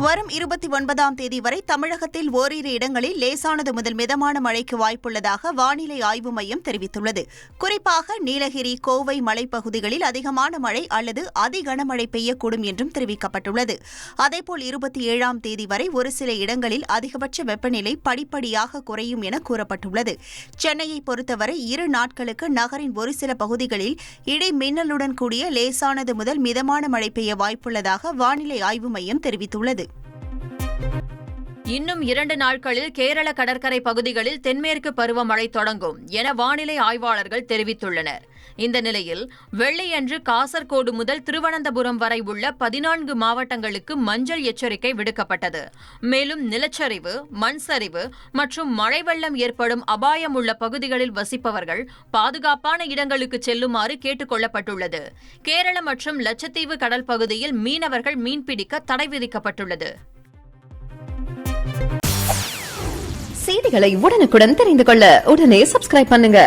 வரும் 29ஆம் தேதி வரை தமிழகத்தில் ஓரிரு இடங்களில் லேசானது முதல் மிதமான மழைக்கு வாய்ப்புள்ளதாக வானிலை ஆய்வு மையம் தெரிவித்துள்ளது. குறிப்பாக நீலகிரி, கோவை மலைப்பகுதிகளில் அதிகமான மழை அல்லது அதிகனமழை பெய்யக்கூடும் என்றும் தெரிவிக்கப்பட்டுள்ளது. அதேபோல் 27ஆம் தேதி வரை ஒரு சில இடங்களில் அதிகபட்ச வெப்பநிலை படிப்படியாக குறையும் என கூறப்பட்டுள்ளது. சென்னையை பொறுத்தவரை 2 நாட்களுக்கு நகரின் ஒரு சில பகுதிகளில் இடி மின்னலுடன் கூடிய லேசானது முதல் மிதமான மழை பெய்ய வாய்ப்புள்ளதாக வானிலை ஆய்வு மையம் தெரிவித்துள்ளது. இன்னும் 2 நாட்களில் கேரள கடற்கரை பகுதிகளில் தென்மேற்கு பருவமழை தொடங்கும் என வானிலை ஆய்வாளர்கள் தெரிவித்துள்ளனர். இந்த நிலையில் வெள்ளியன்று காசர்கோடு முதல் திருவனந்தபுரம் வரை உள்ள 14 மாவட்டங்களுக்கு மஞ்சள் எச்சரிக்கை விடுக்கப்பட்டது. மேலும் நிலச்சரிவு, மண் சரிவு மற்றும் மழை வெள்ளம் ஏற்படும் அபாயம் உள்ள பகுதிகளில் வசிப்பவர்கள் பாதுகாப்பான இடங்களுக்கு செல்லுமாறு கேட்டுக் கொள்ளப்பட்டுள்ளது. கேரள மற்றும் லட்சத்தீவு கடல் பகுதியில் மீனவர்கள் மீன்பிடிக்க தடை விதிக்கப்பட்டுள்ளது. செய்திகளை உடனுக்குடன் தெரிந்து கொள்ள உடனே சப்ஸ்கிரைப் பண்ணுங்க.